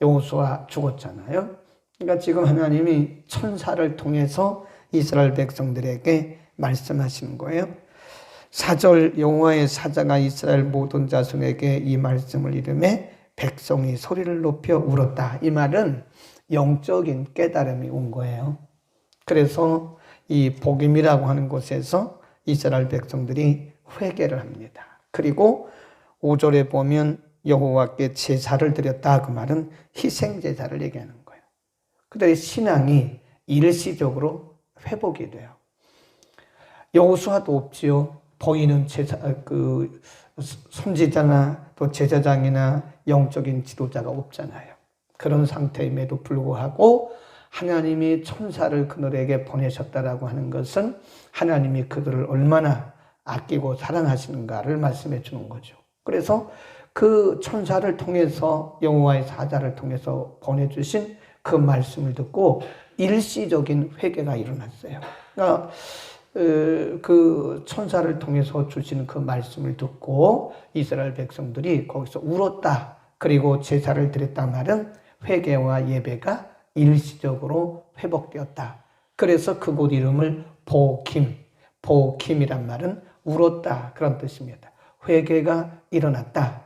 여호수아 죽었잖아요. 그러니까 지금 하나님이 천사를 통해서 이스라엘 백성들에게 말씀하시는 거예요. 4절 여호와의 사자가 이스라엘 모든 자손에게 이 말씀을 이르매 백성이 소리를 높여 울었다. 이 말은 영적인 깨달음이 온 거예요. 그래서 이 복임이라고 하는 곳에서 이스라엘 백성들이 회개를 합니다. 그리고 5절에 보면 여호와께 제사를 드렸다. 그 말은 희생 제사를 얘기하는 거예요. 그들의 신앙이 일시적으로 회복이 돼요. 여호수아도 없지요. 보이는 제사, 선지자나 또 제사장이나 영적인 지도자가 없잖아요. 그런 상태임에도 불구하고 하나님이 천사를 그들에게 보내셨다라고 하는 것은 하나님이 그들을 얼마나 아끼고 사랑하시는가를 말씀해 주는 거죠. 그래서 그 천사를 통해서 여호와의 사자를 통해서 보내주신 그 말씀을 듣고 일시적인 회개가 일어났어요. 그러니까 그 천사를 통해서 주신 그 말씀을 듣고 이스라엘 백성들이 거기서 울었다. 그리고 제사를 드렸단 말은 회개와 예배가 일시적으로 회복되었다. 그래서 그곳 이름을 보킴이란 말은 울었다. 그런 뜻입니다. 회개가 일어났다.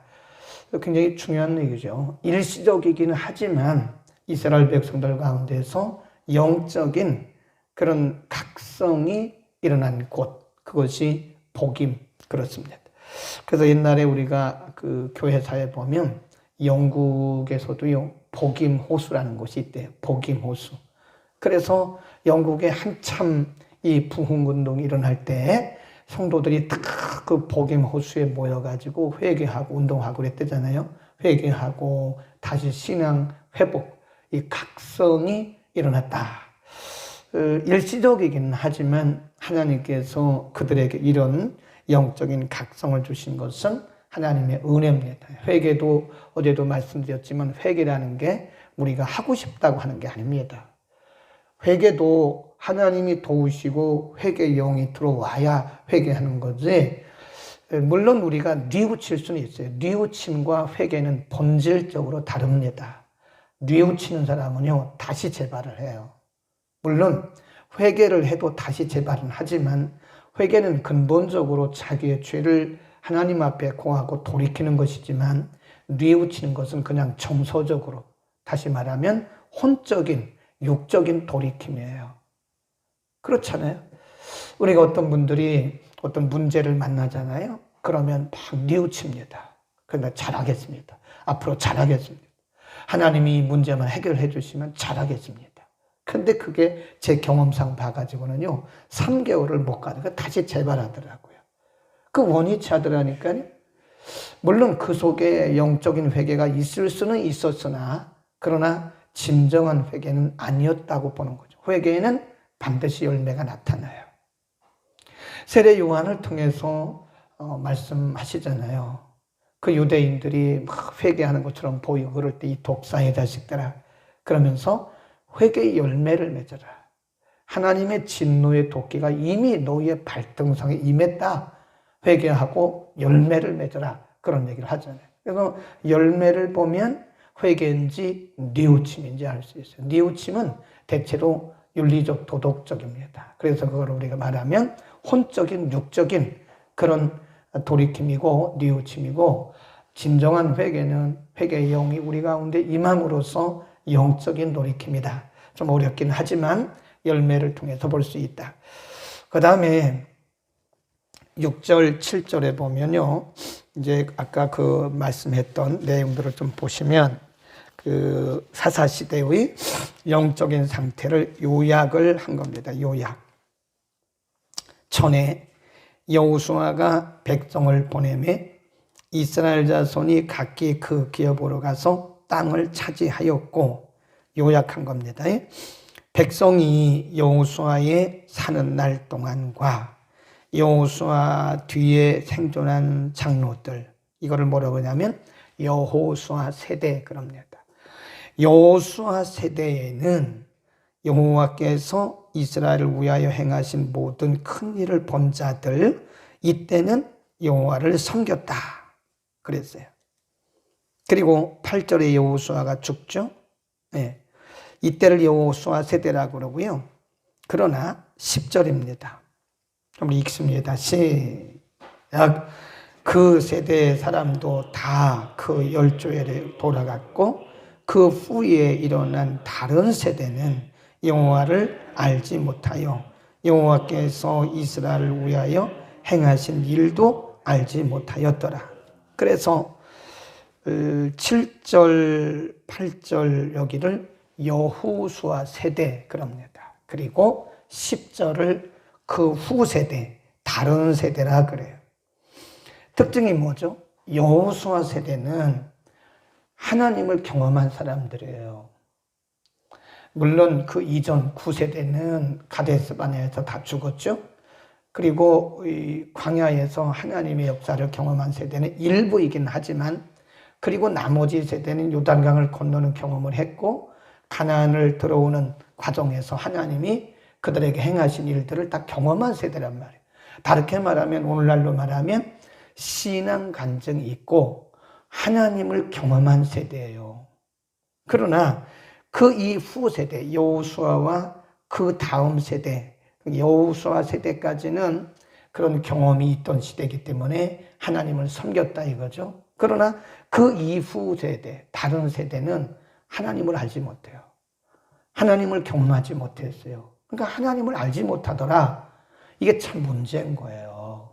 굉장히 중요한 얘기죠. 일시적이기는 하지만 이스라엘 백성들 가운데서 영적인 그런 각성이 일어난 곳, 그것이 복임, 그렇습니다. 그래서 옛날에 우리가 그 교회사에 보면 영국에서도요, 복임 호수라는 곳이 있대요. 복임 호수. 그래서 영국에 한참 이 부흥운동이 일어날 때 성도들이 다 그 복임 호수에 모여가지고 회개하고 운동하고 그랬대잖아요. 회개하고 다시 신앙 회복, 이 각성이 일어났다. 일시적이긴 하지만 하나님께서 그들에게 이런 영적인 각성을 주신 것은 하나님의 은혜입니다. 회개도 어제도 말씀드렸지만 회개라는 게 우리가 하고 싶다고 하는 게 아닙니다. 회개도 하나님이 도우시고 회개의 영이 들어와야 회개하는 거지. 물론 우리가 뉘우칠 수는 있어요. 뉘우침과 회개는 본질적으로 다릅니다. 뉘우치는 사람은요, 다시 재발을 해요. 물론 회개를 해도 다시 재발은 하지만 회개는 근본적으로 자기의 죄를 하나님 앞에 고하고 돌이키는 것이지만 뉘우치는 것은 그냥 정서적으로, 다시 말하면 혼적인, 육적인 돌이킴이에요. 그렇잖아요. 우리가 어떤 분들이 어떤 문제를 만나잖아요. 그러면 막 뉘우칩니다. 그러나 잘하겠습니다. 앞으로 잘하겠습니다. 하나님이 이 문제만 해결해 주시면 잘하겠습니다. 근데 그게 제 경험상 봐가지고는요, 3개월을 못 가다가 다시 재발하더라고요. 그 원위치 하더라니까요. 물론 그 속에 영적인 회개가 있을 수는 있었으나, 그러나 진정한 회개는 아니었다고 보는 거죠. 회개에는 반드시 열매가 나타나요. 세례 요한을 통해서 말씀하시잖아요. 그 유대인들이 막 회개하는 것처럼 보이고 그럴 때 이 독사의 자식들아, 그러면서 회개의 열매를 맺어라. 하나님의 진노의 도끼가 이미 너희의 발등상에 임했다. 회개하고 열매를 맺어라. 그런 얘기를 하잖아요. 그래서 열매를 보면 회개인지 뉘우침인지 알 수 있어요. 뉘우침은 대체로 윤리적, 도덕적입니다. 그래서 그걸 우리가 말하면 혼적인, 육적인 그런 돌이킴이고 뉘우침이고, 진정한 회개는 회개의 영이 우리 가운데 임함으로써 영적인 돌이킴이다. 좀 어렵긴 하지만 열매를 통해서 볼 수 있다. 그 다음에 6절, 7절에 보면요, 이제 아까 그 말씀했던 내용들을 좀 보시면 그 사사시대의 영적인 상태를 요약을 한 겁니다. 요약. 전에 여호수아가 백성을 보내매 이스라엘 자손이 각기 그 기업으로 가서 땅을 차지하였고, 요약한 겁니다. 백성이 여호수아에 사는 날 동안과 여호수아 뒤에 생존한 장로들, 이거를 뭐라고 하냐면 여호수아 세대 그럽니다. 여호수아 세대에는 여호와께서 이스라엘을 위하여 행하신 모든 큰 일을 본 자들, 이때는 여호와를 섬겼다 그랬어요. 그리고 8절에 여호수아가 죽죠. 예. 이때를 여호수아 세대라고 그러고요. 그러나 10절입니다. 한번 읽습니다. 시작. 그 세대의 사람도 다 그 열조에 돌아갔고 그 후에 일어난 다른 세대는 여호와를 알지 못하여 여호와께서 이스라엘을 위하여 행하신 일도 알지 못하였더라. 그래서 7절, 8절 여기를 여호수아 세대 그럽니다. 그리고 10절을 그 후 세대, 다른 세대라 그래요. 특징이 뭐죠? 여호수아 세대는 하나님을 경험한 사람들이에요. 물론 그 이전 9세대는 가데스 바네아에서 다 죽었죠. 그리고 이 광야에서 하나님의 역사를 경험한 세대는 일부이긴 하지만, 그리고 나머지 세대는 요단강을 건너는 경험을 했고 가나안을 들어오는 과정에서 하나님이 그들에게 행하신 일들을 다 경험한 세대란 말이에요. 다르게 말하면, 오늘날로 말하면 신앙 간증이 있고 하나님을 경험한 세대예요. 그러나 그 이후 세대, 여호수아와 그 다음 세대, 여호수아 세대까지는 그런 경험이 있던 시대이기 때문에 하나님을 섬겼다 이거죠. 그러나 그 이후 세대, 다른 세대는 하나님을 알지 못해요. 하나님을 경험하지 못했어요. 그러니까 하나님을 알지 못하더라. 이게 참 문제인 거예요.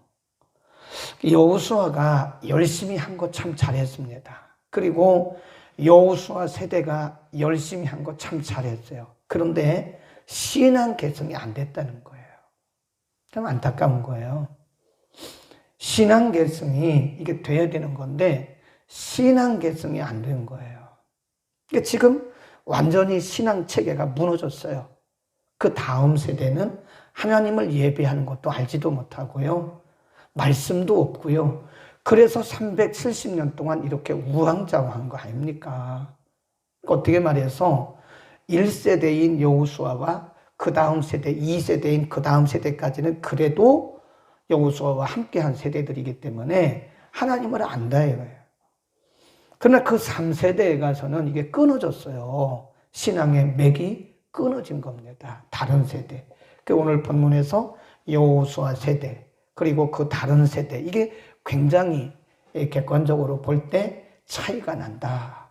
여호수아가 열심히 한 거 참 잘했습니다. 그리고 여호수아 세대가 열심히 한 거 참 잘했어요. 그런데 신앙 개성이 안 됐다는 거예요. 참 안타까운 거예요. 신앙 개성이 이게 돼야 되는 건데 신앙 개성이 안 된 거예요. 그러니까 지금 완전히 신앙 체계가 무너졌어요. 그 다음 세대는 하나님을 예배하는 것도 알지도 못하고요. 말씀도 없고요. 그래서 370년 동안 이렇게 우왕좌왕한 거 아닙니까? 어떻게 말해서 1세대인 여호수아와 그 다음 세대, 2세대인 그 다음 세대까지는 그래도 여호수아와 함께한 세대들이기 때문에 하나님을 안다 이거예요. 그러나 그 3세대에 가서는 이게 끊어졌어요. 신앙의 맥이 끊어진 겁니다. 다른 세대. 오늘 본문에서 여호수아 세대, 그리고 그 다른 세대, 이게 굉장히 객관적으로 볼 때 차이가 난다.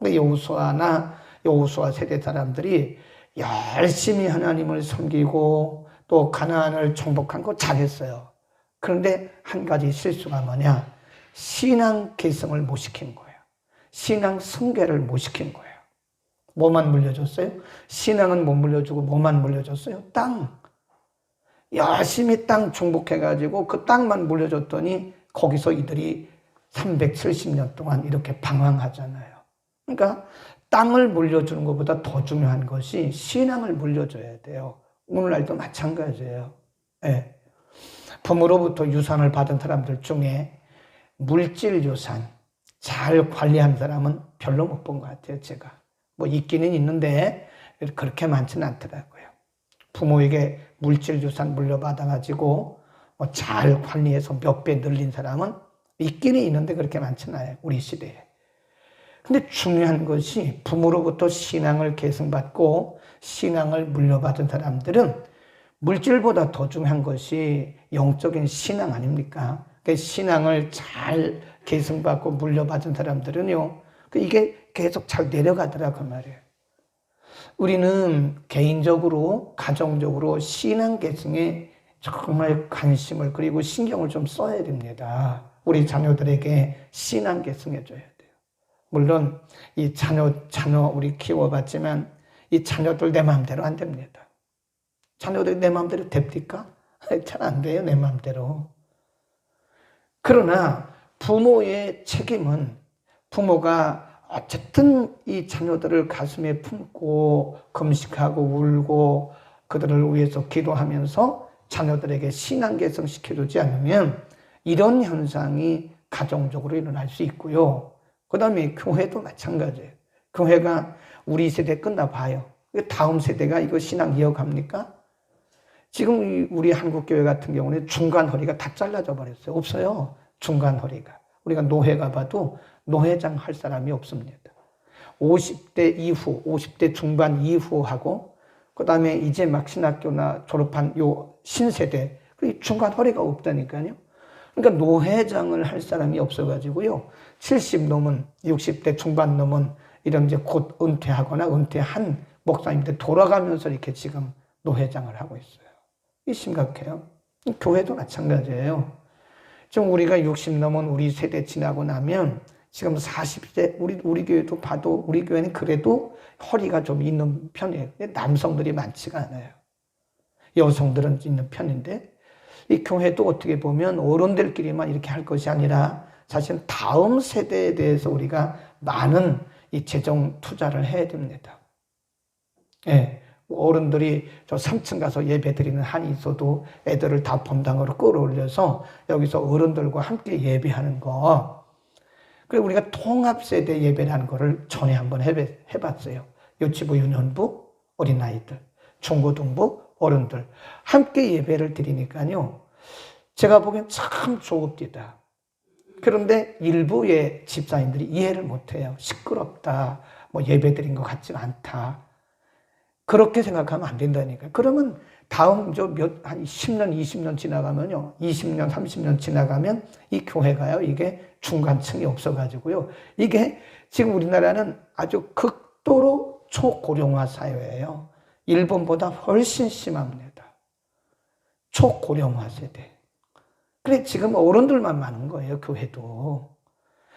여호수아나 여호수아 세대 사람들이 열심히 하나님을 섬기고 또 가나안을 정복한 거 잘했어요. 그런데 한 가지 실수가 뭐냐? 신앙 개성을 못 시킨 거예요. 신앙 승계를 못 시킨 거예요. 뭐만 물려줬어요? 신앙은 못 물려주고 뭐만 물려줬어요? 땅. 열심히 땅 정복해가지고 그 땅만 물려줬더니 거기서 이들이 370년 동안 이렇게 방황하잖아요. 그러니까 땅을 물려주는 것보다 더 중요한 것이 신앙을 물려줘야 돼요. 오늘날도 마찬가지예요. 네. 부모로부터 유산을 받은 사람들 중에 물질 유산 잘 관리한 사람은 별로 못 본 것 같아요. 제가 뭐 있기는 있는데 그렇게 많지는 않더라고요. 부모에게 물질 유산 물려받아가지고 잘 관리해서 몇 배 늘린 사람은 있기는 있는데 그렇게 많지는 않아요. 우리 시대에. 근데 중요한 것이 부모로부터 신앙을 계승받고 신앙을 물려받은 사람들은 물질보다 더 중요한 것이 영적인 신앙 아닙니까? 그 신앙을 잘 계승받고 물려받은 사람들은요, 이게 계속 잘 내려가더라 그 말이에요. 우리는 개인적으로, 가정적으로 신앙 계승에 정말 관심을, 그리고 신경을 좀 써야 됩니다. 우리 자녀들에게 신앙 계승해줘야 돼요. 물론 이 자녀 우리 키워봤지만 이 자녀들 내 마음대로 안 됩니다. 자녀들 내 마음대로 됩니까? 잘 안 돼요, 내 마음대로. 그러나 부모의 책임은, 부모가 어쨌든 이 자녀들을 가슴에 품고 금식하고 울고 그들을 위해서 기도하면서 자녀들에게 신앙 개성시켜주지 않으면 이런 현상이 가정적으로 일어날 수 있고요. 그 다음에 교회도 마찬가지예요. 교회가 우리 세대 끝나봐요. 다음 세대가 이거 신앙 이어갑니까? 지금 우리 한국교회 같은 경우는 중간 허리가 다 잘라져 버렸어요. 없어요. 중간 허리가. 우리가 노회가 봐도 노회장 할 사람이 없습니다. 50대 이후, 50대 중반 이후하고 그 다음에 이제 막 신학교나 졸업한 요 신세대, 그 중간 허리가 없다니까요. 그러니까 노회장을 할 사람이 없어가지고요. 70 넘은, 60대 중반 넘은 이런 이제 곧 은퇴하거나 은퇴한 목사님들 돌아가면서 이렇게 지금 노회장을 하고 있어요. 이 심각해요. 교회도 마찬가지예요. 지금 우리가 60 넘은 우리 세대 지나고 나면 지금 40대 우리 교회도 봐도 우리 교회는 그래도 허리가 좀 있는 편이에요. 남성들이 많지가 않아요. 여성들은 있는 편인데 이 교회도 어떻게 보면 어른들끼리만 이렇게 할 것이 아니라 사실 다음 세대에 대해서 우리가 많은 이 재정 투자를 해야 됩니다. 예. 어른들이 저 3층 가서 예배 드리는 한이 있어도 애들을 다 본당으로 끌어올려서 여기서 어른들과 함께 예배하는 거. 그리고 우리가 통합세대 예배라는 거를 전에 한번 해봤어요. 유치부, 유년부, 어린아이들, 중고등부, 어른들 함께 예배를 드리니까요. 제가 보기엔 참 좋읍디다. 그런데 일부의 집사님들이 이해를 못해요. 시끄럽다. 뭐 예배 드린 것 같지가 않다. 그렇게 생각하면 안 된다니까요. 그러면 다음 한 10년, 20년 지나가면요. 20년, 30년 지나가면 이 교회가요. 이게 중간층이 없어가지고요. 이게 지금 우리나라는 아주 극도로 초고령화 사회예요. 일본보다 훨씬 심합니다. 초고령화 세대. 그래, 지금 어른들만 많은 거예요, 교회도.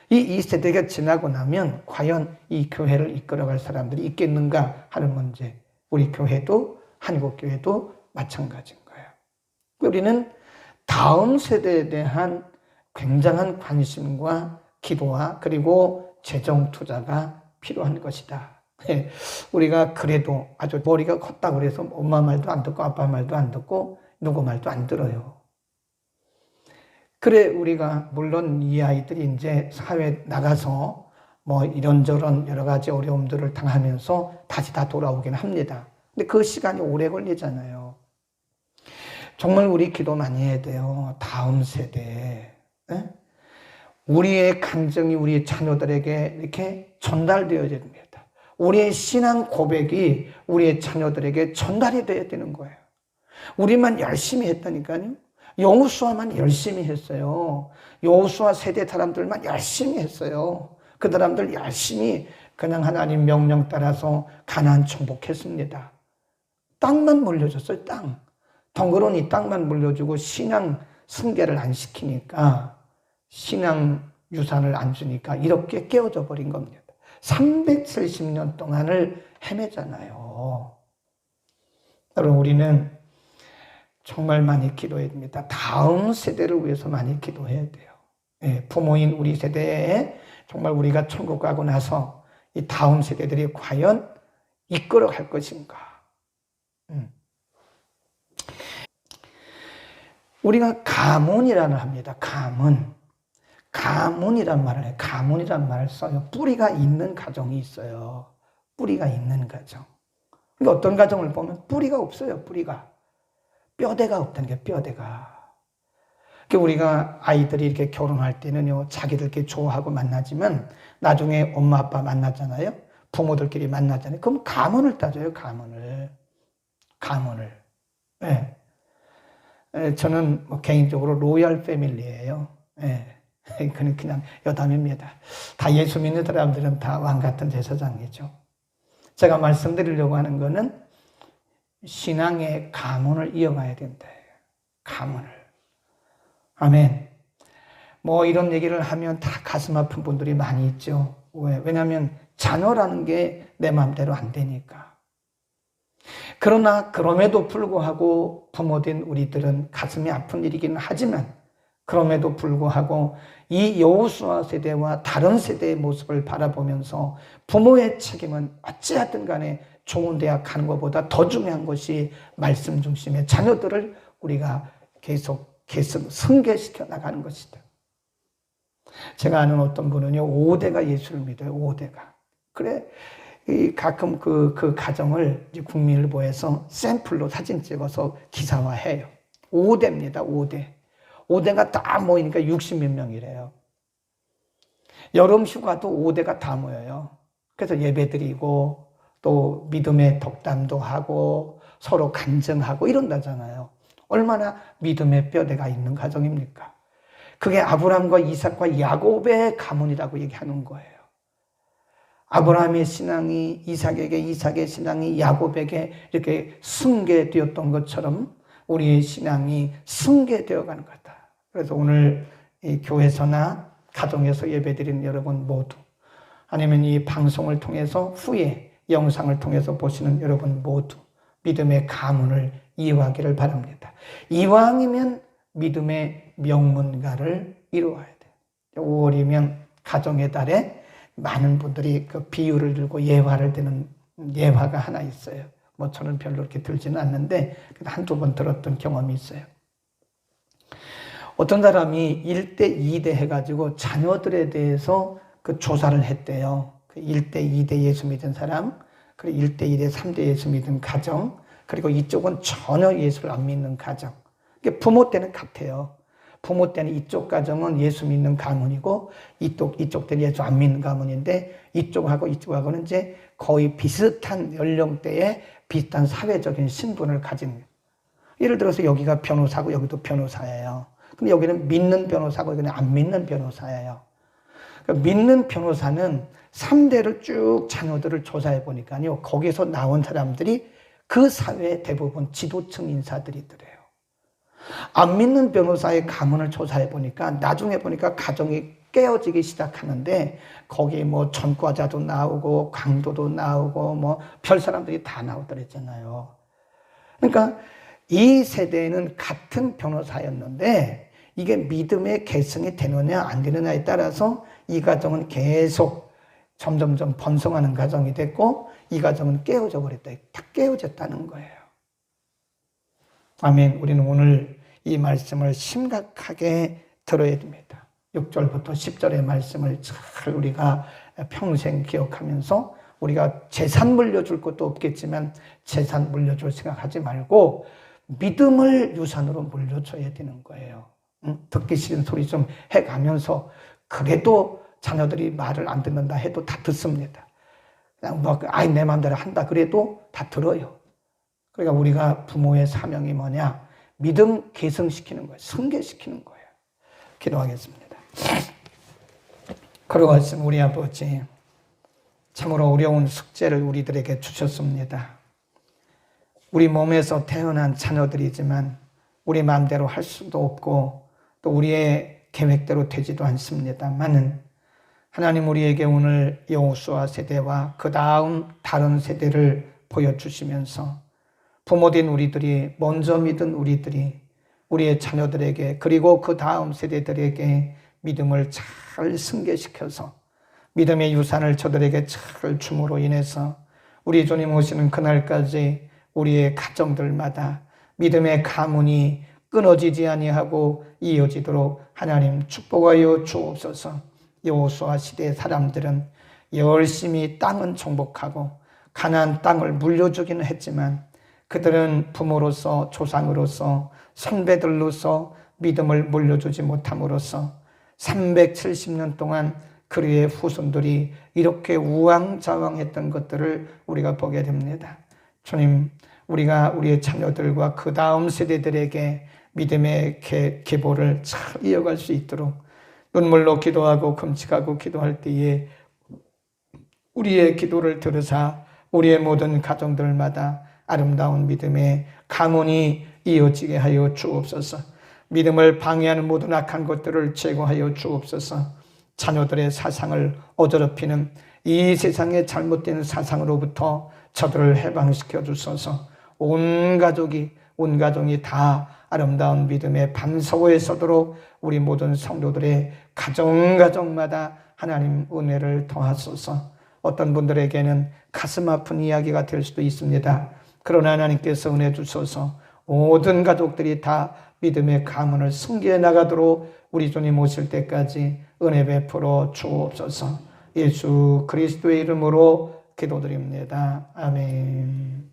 이 세대가 지나고 나면 과연 이 교회를 이끌어갈 사람들이 있겠는가 하는 문제. 우리 교회도, 한국교회도 마찬가지인 거예요. 우리는 다음 세대에 대한 굉장한 관심과 기도와 그리고 재정 투자가 필요한 것이다. 우리가 그래도 아주 머리가 컸다고 그래서 엄마 말도 안 듣고 아빠 말도 안 듣고 누구 말도 안 들어요. 그래, 우리가 물론 이 아이들이 이제 사회에 나가서 뭐 이런저런 여러 가지 어려움들을 당하면서 다시 다 돌아오긴 합니다. 근데 그 시간이 오래 걸리잖아요. 정말 우리 기도 많이 해야 돼요. 다음 세대. 에? 우리의 감정이 우리 자녀들에게 이렇게 전달되어야 됩니다. 우리의 신앙 고백이 우리의 자녀들에게 전달이 되어야 되는 거예요. 우리만 열심히 했다니까요. 여호수아만 열심히 했어요. 여호수아 세대 사람들만 열심히 했어요. 그 사람들 열심히 그냥 하나님 명령 따라서 가나안 정복했습니다. 땅만 물려줬어요. 땅. 덩그러니 땅만 물려주고 신앙 승계를 안 시키니까 신앙 유산을 안 주니까 이렇게 깨어져 버린 겁니다. 370년 동안을 헤매잖아요. 여러분, 우리는 정말 많이 기도해야 됩니다. 다음 세대를 위해서 많이 기도해야 돼요. 예, 부모인 우리 세대에 정말 우리가 천국 가고 나서 이 다음 세대들이 과연 이끌어 갈 것인가. 우리가 가문이라는 합니다. 가문이란 말을 해요. 가문이란 말을 써요. 뿌리가 있는 가정이 있어요. 뿌리가 있는 가정. 그러니까 어떤 가정을 보면 뿌리가 없어요. 뿌리가. 뼈대가 없다는 게 뼈대가. 그러니까 우리가 아이들이 이렇게 결혼할 때는요, 자기들끼리 좋아하고 만나지만 나중에 엄마 아빠 만나잖아요. 부모들끼리 만나잖아요. 그럼 가문을 따져요. 가문을. 네. 저는 뭐 개인적으로 로얄 패밀리예요. 네. 그냥 여담입니다. 다 예수 믿는 사람들은 다 왕 같은 제사장이죠. 제가 말씀드리려고 하는 거는 신앙의 가문을 이어가야 된다. 가문을. 아멘. 뭐 이런 얘기를 하면 다 가슴 아픈 분들이 많이 있죠. 왜냐하면 자녀라는 게 내 마음대로 안 되니까. 그러나 그럼에도 불구하고 부모된 우리들은 가슴이 아픈 일이기는 하지만 그럼에도 불구하고 이 여호수아 세대와 다른 세대의 모습을 바라보면서 부모의 책임은 어찌하든 간에 좋은 대학 가는 것보다 더 중요한 것이 말씀 중심의 자녀들을 우리가 계속 승계시켜 나가는 것이다. 제가 아는 어떤 분은요, 5대가 예수를 믿어요. 5대가. 그래, 가끔 그 가정을 국민일보에서 샘플로 사진 찍어서 기사화해요. 5대입니다. 5대. 5대가 다 모이니까 60몇 명이래요. 여름 휴가도 5대가 다 모여요. 그래서 예배드리고 또 믿음의 덕담도 하고 서로 간증하고 이런다잖아요. 얼마나 믿음의 뼈대가 있는 가정입니까? 그게 아브라함과 이삭과 야곱의 가문이라고 얘기하는 거예요. 아브라함의 신앙이 이삭에게, 이삭의 신앙이 야곱에게 이렇게 승계되었던 것처럼 우리의 신앙이 승계되어가는 거다. 그래서 오늘 이 교회에서나 가정에서 예배드리는 여러분 모두, 아니면 이 방송을 통해서 후에 영상을 통해서 보시는 여러분 모두 믿음의 가문을 이어가기를 바랍니다. 이왕이면 믿음의 명문가를 이루어야 돼요. 5월이면 가정의 달에 많은 분들이 그 비유를 들고 예화를 드는 예화가 하나 있어요. 뭐 저는 별로 그렇게 들지는 않는데 한두 번 들었던 경험이 있어요. 어떤 사람이 1대 2대 해가지고 자녀들에 대해서 그 조사를 했대요. 그 1대 2대 예수 믿은 사람, 그리고 1대 2대 3대 예수 믿은 가정, 그리고 이쪽은 전혀 예수를 안 믿는 가정. 부모 때는 같아요. 부모 때는 이쪽 가정은 예수 믿는 가문이고 이쪽 때는 예수 안 믿는 가문인데 이쪽하고 이쪽하고는 이제 거의 비슷한 연령대에 비슷한 사회적인 신분을 가진, 예를 들어서 여기가 변호사고 여기도 변호사예요. 근데 여기는 믿는 변호사고 여기는 안 믿는 변호사예요. 그러니까 믿는 변호사는 3대를 쭉 자녀들을 조사해 보니까요, 거기서 나온 사람들이 그 사회의 대부분 지도층 인사들이더래요. 안 믿는 변호사의 가문을 조사해 보니까 나중에 보니까 가정이 깨어지기 시작하는데 거기에 뭐 전과자도 나오고 강도도 나오고 뭐 별 사람들이 다 나오더랬잖아요. 그러니까 이 세대는 같은 변호사였는데 이게 믿음의 계승이 되느냐 안 되느냐에 따라서 이 가정은 계속 점점점 번성하는 가정이 됐고 이 가정은 깨어져 버렸다. 다 깨어졌다는 거예요. 아멘. 우리는 오늘 이 말씀을 심각하게 들어야 됩니다. 6절부터 10절의 말씀을 잘 우리가 평생 기억하면서 우리가 재산 물려줄 것도 없겠지만 재산 물려줄 생각하지 말고 믿음을 유산으로 물려줘야 되는 거예요. 듣기 싫은 소리 좀 해가면서 그래도 자녀들이 말을 안 듣는다 해도 다 듣습니다. 그냥 뭐 아이 내 마음대로 한다 그래도 다 들어요. 그러니까 우리가 부모의 사명이 뭐냐? 믿음 계승시키는 거예요. 승계시키는 거예요. 기도하겠습니다. 거룩하신 우리 아버지, 참으로 어려운 숙제를 우리들에게 주셨습니다. 우리 몸에서 태어난 자녀들이지만 우리 마음대로 할 수도 없고 또 우리의 계획대로 되지도 않습니다만은 하나님 우리에게 오늘 여호수아 세대와 그 다음 다른 세대를 보여주시면서 부모된 우리들이, 먼저 믿은 우리들이 우리의 자녀들에게 그리고 그 다음 세대들에게 믿음을 잘 승계시켜서 믿음의 유산을 저들에게 잘 줌으로 인해서 우리 주님 오시는 그날까지 우리의 가정들마다 믿음의 가문이 끊어지지 아니하고 이어지도록 하나님 축복하여 주옵소서. 여호수아 시대의 사람들은 열심히 땅은 정복하고 가나안 땅을 물려주기는 했지만 그들은 부모로서 조상으로서 선배들로서 믿음을 물려주지 못함으로써 370년 동안 그의 후손들이 이렇게 우왕좌왕했던 것들을 우리가 보게 됩니다. 주님, 우리가 우리의 자녀들과 그 다음 세대들에게 믿음의 계보를 잘 이어갈 수 있도록 눈물로 기도하고 금식하고 기도할 때에 우리의 기도를 들으사 우리의 모든 가정들마다 아름다운 믿음의 가문이 이어지게 하여 주옵소서. 믿음을 방해하는 모든 악한 것들을 제거하여 주옵소서. 자녀들의 사상을 어지럽히는 이 세상의 잘못된 사상으로부터 저들을 해방시켜 주소서. 온 가정이 다 아름다운 믿음의 반석에 서도록 우리 모든 성도들의 가정마다 하나님 은혜를 더하소서. 어떤 분들에게는 가슴 아픈 이야기가 될 수도 있습니다. 그러나 하나님께서 은혜 주소서. 모든 가족들이 다 믿음의 가문을 승계해 나가도록 우리 주님 오실 때까지 은혜 베풀어 주옵소서. 예수 그리스도의 이름으로 기도드립니다. 아멘.